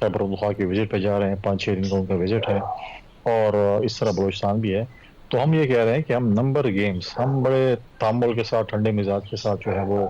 خیبر پختونخوا کے وزٹ پہ جا رہے ہیں, 5-6 دن کا ان کا وزٹ ہے, اور اس طرح بلوچستان بھی ہے. تو ہم یہ کہہ رہے ہیں کہ ہم نمبر گیمز, ہم بڑے تامل کے ساتھ, ٹھنڈے مزاج کے ساتھ جو ہے وہ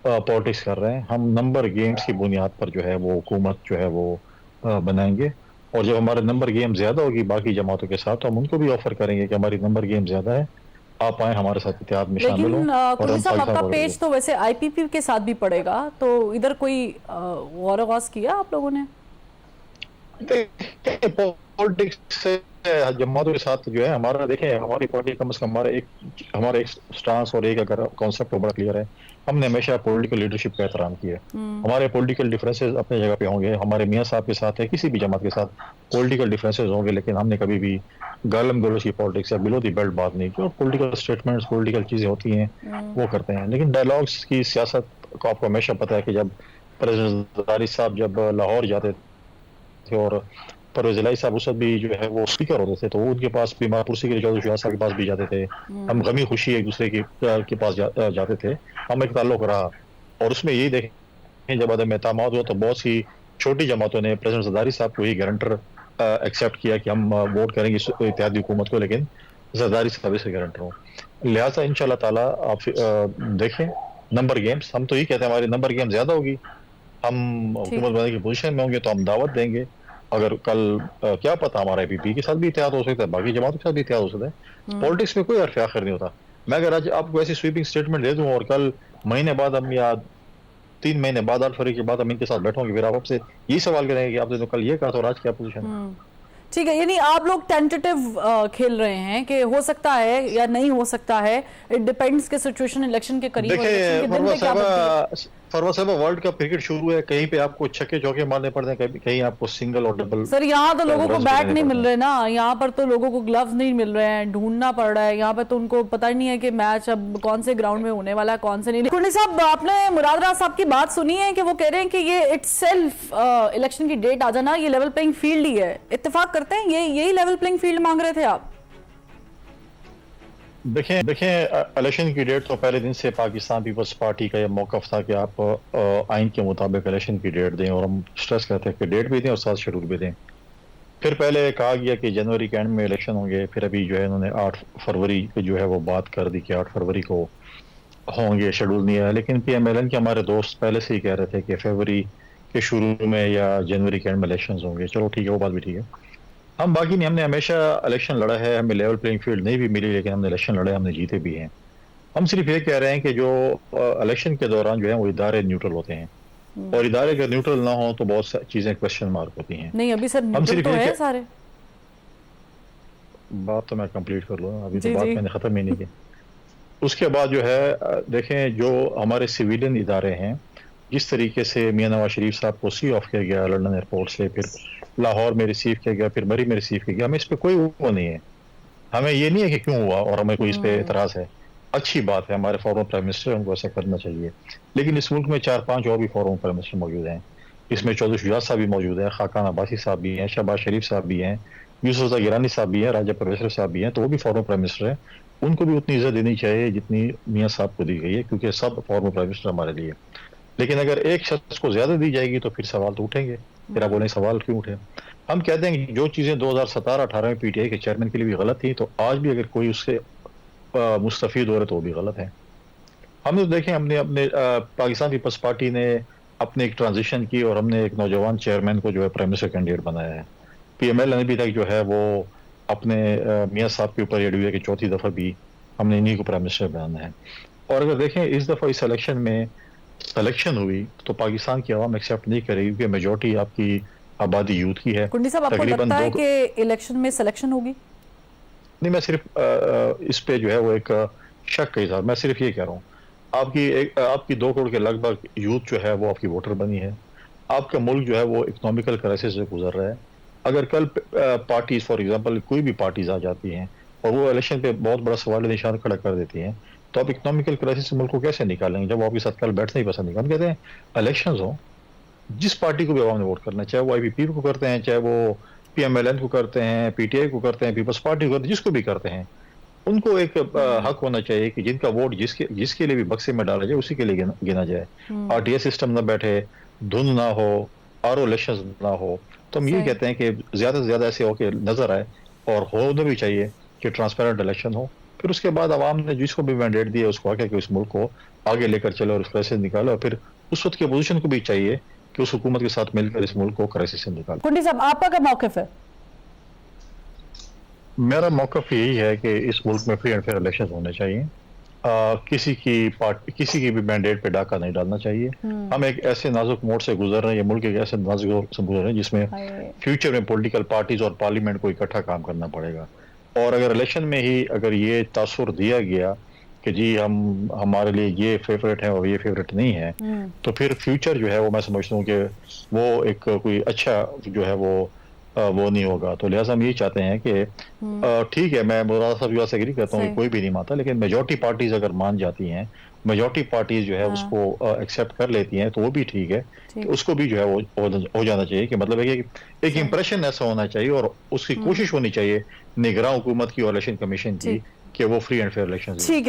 پالیٹکس کر رہے ہیں. ہم نمبر گیمز کی بنیاد پر جو ہے وہ حکومت جو ہے وہ بنائیں گے, اور جب ہمارے نمبر گیم زیادہ ہوگی باقی جماعتوں کے ساتھ تو ہم ان کو بھی آفر کریں گے کہ ہماری نمبر گیم زیادہ ہے, آپ آئیں ہمارے ساتھ اتحاد میں شامل ہوں. لیکن قلی صاحب آپ کا پیج تو ویسے آئی پی پی کے ساتھ بھی پڑے گا, تو ادھر کوئی غور و خوض کیا آپ لوگوں نے؟ پالیٹکس سے جماعتوں کے ساتھ جو ہے ہمارا, دیکھیں ہماری پارٹی کم از کم ہمارا ایک سٹانس اور ایک اگر کانسیپٹ بڑا کلیئر ہے. ہم نے ہمیشہ پولیٹیکل لیڈرشپ کا احترام کیا. ہمارے پولیٹیکل ڈفرینسز اپنے جگہ پہ ہوں گے, ہمارے میاں صاحب کے ساتھ ہے, کسی بھی جماعت کے ساتھ پولیٹیکل ڈفرینسز ہوں گے, لیکن ہم نے کبھی بھی گالم گلوچ کی پالیٹکس یا بلو دی بیلٹ بات نہیں کی. اور پولیٹیکل اسٹیٹمنٹس, پولیٹیکل چیزیں ہوتی ہیں وہ کرتے ہیں, لیکن ڈائلاگس کی سیاست کو آپ کو ہمیشہ پتہ ہے کہ جب پریزیڈنٹ زرداری صاحب جب لاہور جاتے تھے اور پرویز الہی صاحب اس وقت بھی جو ہے وہ اسپیکر ہوتے تھے, تو وہ ان کے پاس بھی ماپورسی کے چودھری شہزاد صاحب کے پاس بھی جاتے تھے. ہم غمی خوشی ایک دوسرے کے پاس جاتے تھے, ہم ایک تعلق رہا. اور اس میں یہی دیکھیں جب عدم اعتماد ہوا تو بہت سی چھوٹی جماعتوں نے پریزیڈنٹ زرداری صاحب کو ہی گارنٹر ایکسیپٹ کیا کہ ہم ووٹ کریں گے اتحادی حکومت کو, لیکن زرداری صاحب اس کے گارنٹر ہوں. لہٰذا انشاءاللہ تعالیٰ آپ دیکھیں نمبر گیمز, ہم تو یہ کہتے ہیں ہماری نمبر گیم زیادہ ہوگی, ہم حکومت بنانے کی پوزیشن میں ہوں گے تو ہم دعوت دیں گے. اگر کل کیا پتا ہمارا اے پی پی کے ساتھ بھی اتحاد ہو سکتا ہے, باقی جماعتوں کے ساتھ بھی اتحاد ہو سکتا ہے. پالیٹکس میں کوئی حرف آخر نہیں ہوتا. میں اگر آج آپ کو ایسی سویپنگ اسٹیٹمنٹ دے دوں اور کل مہینے بعد ہم یا 3 مہینے بعد 8 فروری کے بعد ہم ان کے ساتھ بیٹھوں گے, پھر آپ سے یہی سوال کریں گے کہ آپ نے تو کل یہ کہا تھا اور آج کیا پوزیشن ہے. ٹھیک ہے, یعنی آپ لوگ ٹینٹیٹیو کھیل رہے ہیں کہ ہو سکتا ہے یا نہیں ہو سکتا ہے, اٹ ڈیپینڈز کہ سچویشن الیکشن کے قریب فروا صاحبہ ورلڈ کپ کرکٹ شروع ہے, کہیں پہ آپ کو چھکے چوکے مارنے پڑتے ہیں, کہیں آپ کو سنگل اور ڈبل. سر یہاں تو لوگوں کو بیٹ نہیں مل رہے نا, یہاں پر تو لوگوں کو گلوز نہیں مل رہے ہیں, ڈھونڈنا پڑ رہا ہے. یہاں پہ تو ان کو پتہ ہی نہیں ہے کہ میچ اب کون سے گراؤنڈ میں ہونے والا ہے کون سے نہیں. کنڈی صاحب آپ نے مراد راز صاحب کی بات سنی ہے کہ وہ کہہ رہے ہیں کہ یہ اٹ سیلف الیکشن کی ڈیٹ آ جانا یہ لیول پلینگ فیلڈ ہی ہے, اتفاق کرتے ہیں یہی لیول پلینگ فیلڈ مانگ رہے تھے آپ؟ دیکھیں الیکشن کی ڈیٹ تو پہلے دن سے پاکستان پیپلز پارٹی کا یہ موقف تھا کہ آپ آئین کے مطابق الیکشن کی ڈیٹ دیں, اور ہم سٹریس کرتے ہیں کہ ڈیٹ بھی دیں اور ساتھ شیڈول بھی دیں. پھر پہلے کہا گیا کہ جنوری کے اینڈ میں الیکشن ہوں گے, پھر ابھی جو ہے انہوں نے 8 فروری پہ جو ہے وہ بات کر دی کہ 8 فروری کو ہوں گے, شیڈول نہیں ہے. لیکن پی ایم ایل این کے ہمارے دوست پہلے سے ہی کہہ رہے تھے کہ فروری کے شروع میں یا جنوری کے اینڈ میں الیکشنز ہوں گے. چلو ٹھیک ہے, وہ بات بھی ٹھیک ہے. ہم باقی نہیں, ہم نے ہمیشہ الیکشن لڑا ہے, ہمیں لیول پلینگ فیلڈ نہیں بھی ملی لیکن ہم نے الیکشن لڑے, ہم نے جیتے بھی ہیں. ہم صرف یہ کہہ رہے ہیں کہ جو الیکشن کے دوران جو ہے وہ ادارے نیوٹرل ہوتے ہیں, اور ادارے اگر نیوٹرل نہ ہوں تو بہت سی چیزیں کوشچن مارک ہوتی ہیں. نہیں ابھی سر نیوٹرل تو ہے سارے. بات تو میں کمپلیٹ کر لوں, ابھی تو بات میں نے ختم ہی نہیں کی. اس کے بعد جو ہے دیکھیں جو ہمارے سویلین ادارے ہیں, جس طریقے سے میاں نواز شریف صاحب کو سی آف کیا گیا لندن ایئرپورٹ سے, پھر لاہور میں ریسیو کیا گیا, پھر بری میں ریسیو کیا گیا, ہمیں اس پہ کوئی وہ نہیں ہے. ہمیں یہ نہیں ہے کہ کیوں ہوا اور ہمیں کوئی اس پہ اعتراض ہے. اچھی بات ہے, ہمارے فارمر پرائم منسٹر ان کو ایسا کرنا چاہیے. لیکن اس ملک میں 4-5 اور بھی فارمر پرائم منسٹر موجود ہیں. اس میں چودھری شہزاد صاحب بھی موجود ہیں, خاقان عباسی صاحب بھی ہیں, شہباز شریف صاحب بھی ہیں, یوسف رضا گیلانی صاحب بھی ہیں, راجہ پرویزر صاحب بھی ہیں, تو وہ بھی فارمر پرائم منسٹر ہیں. ان کو بھی اتنی عزت دینی چاہیے جتنی میاں صاحب کو دی گئی ہے, کیونکہ سب فارمر پرائم منسٹر ہمارے لیے. لیکن اگر ایک شخص کو زیادہ دی جائے گی تو پھر سوال تو اٹھیں گے. پھر آپ بولیں سوال کیوں اٹھے؟ ہم کہتے ہیں کہ جو چیزیں 2017-18 میں پی ٹی آئی کے چیئرمین کے لیے بھی غلط تھیں, تو آج بھی اگر کوئی اس سے مستفید ہو رہے تو وہ بھی غلط ہے. ہم نے دیکھیں, ہم نے اپنے پاکستان پیپلز پارٹی نے اپنے ایک ٹرانزیشن کی اور ہم نے ایک نوجوان چیئرمین کو جو ہے پرائم منسٹر کینڈیڈیٹ بنایا ہے. پی ایم ایل نے بھی تک جو ہے وہ اپنے میاں صاحب کے اوپر یہ ڈیو ہے کہ 4تھی دفعہ بھی ہم نے انہیں کو پرائم منسٹر بنانا ہے. اور اگر دیکھیں اس دفعہ اس الیکشن میں سلیکشن ہوئی تو پاکستان کی عوام ایکسیپٹ نہیں کرے گی, کیونکہ میجورٹی آپ کی آبادی یوتھ کی ہے. کنڈی صاحب آپ کو لگتا ہے کہ الیکشن میں سلیکشن ہوگی؟ نہیں, میں صرف اس پہ جو ہے وہ ایک شک کا اظہار, میں صرف یہ کہہ رہا ہوں, آپ کی 2 کروڑ کے لگ بھگ یوتھ جو ہے وہ آپ کی ووٹر بنی ہے. آپ کا ملک جو ہے وہ اکنامیکل کرائسس سے گزر رہا ہے. اگر کل پارٹیز فار ایگزامپل کوئی بھی پارٹیز آ جاتی ہیں اور وہ الیکشن پہ بہت بڑا سوال نشان کھڑا کر دیتی ہیں, تو آپ اکنامیکل کرائسس سے ملک کو کیسے نکالیں گے جب وہ آپ کے ساتھ کل بیٹھنا ہی پسند نہیں کرتے. ہم کہتے ہیں الیکشنز ہوں, جس پارٹی کو بھی عوام نے ووٹ کرنا ہے, چاہے وہ آئی پی پی کو کرتے ہیں, چاہے وہ پی ایم ایل این کو کرتے ہیں, پی ٹی آئی کو کرتے ہیں, پیپلز پارٹی کو کرتے ہیں, جس کو بھی کرتے ہیں, ان کو ایک حق ہونا چاہیے کہ جن کا ووٹ جس کے لیے بھی بکسے میں ڈالا جائے اسی کے لیے گنا جائے. آر ٹی ایس سسٹم نہ بیٹھے, دھند نہ ہو, RO الیکشنز نہ ہو. تو ہم یہ کہتے ہیں کہ زیادہ سے زیادہ ایسے ہو کہ نظر آئے, اور ہونا بھی چاہیے کہ ٹرانسپیرنٹ الیکشن ہو. پھر اس کے بعد عوام نے جس کو بھی مینڈیٹ دیا اس کو آگے کہ اس ملک کو آگے لے کر چلے اور اس کرائسس نکالے, اور پھر اس وقت کی اپوزیشن کو بھی چاہیے کہ اس حکومت کے ساتھ مل کر اس ملک کو کرائسس سے نکالے. کنڈی صاحب آپ کا کیا موقف ہے؟ میرا موقف یہی ہے کہ اس ملک میں فری اینڈ فیئر الیکشن ہونے چاہیے. کسی کی بھی مینڈیٹ پہ ڈاکہ نہیں ڈالنا چاہیے. ہم ایک ایسے نازک موڑ سے گزر رہے ہیں, یہ ملک ایک ایسے نازک موڑ سے گزر رہے ہیں جس میں فیوچر میں پولیٹیکل پارٹیز اور پارلیمنٹ کو اکٹھا کام کرنا پڑے گا. اور اگر الیکشن میں ہی اگر یہ تاثر دیا گیا کہ جی ہمارے لیے یہ فیوریٹ ہے اور یہ فیوریٹ نہیں ہے, تو پھر فیوچر جو ہے وہ میں سمجھتا ہوں کہ وہ ایک کوئی اچھا جو ہے وہ نہیں ہوگا. تو لہٰذا ہم یہ چاہتے ہیں کہ ٹھیک ہے, میں مراد صاحب سے ایگری کرتا ہوں کہ کوئی بھی نہیں مانتا, لیکن میجورٹی پارٹیز اگر مان جاتی ہیں, میجورٹی پارٹیز جو ہے اس کو ایکسیپٹ کر لیتی ہیں, تو وہ بھی ٹھیک ہے. اس کو بھی جو ہے وہ ہو جانا چاہیے کہ مطلب ہے کہ ایک امپریشن ایسا ہونا چاہیے, اور اس کی کوشش ہونی چاہیے نگراں حکومت کی اور الیکشن کمیشن کی کہ وہ فری اینڈ فیئر الیکشن. ٹھیک ہے.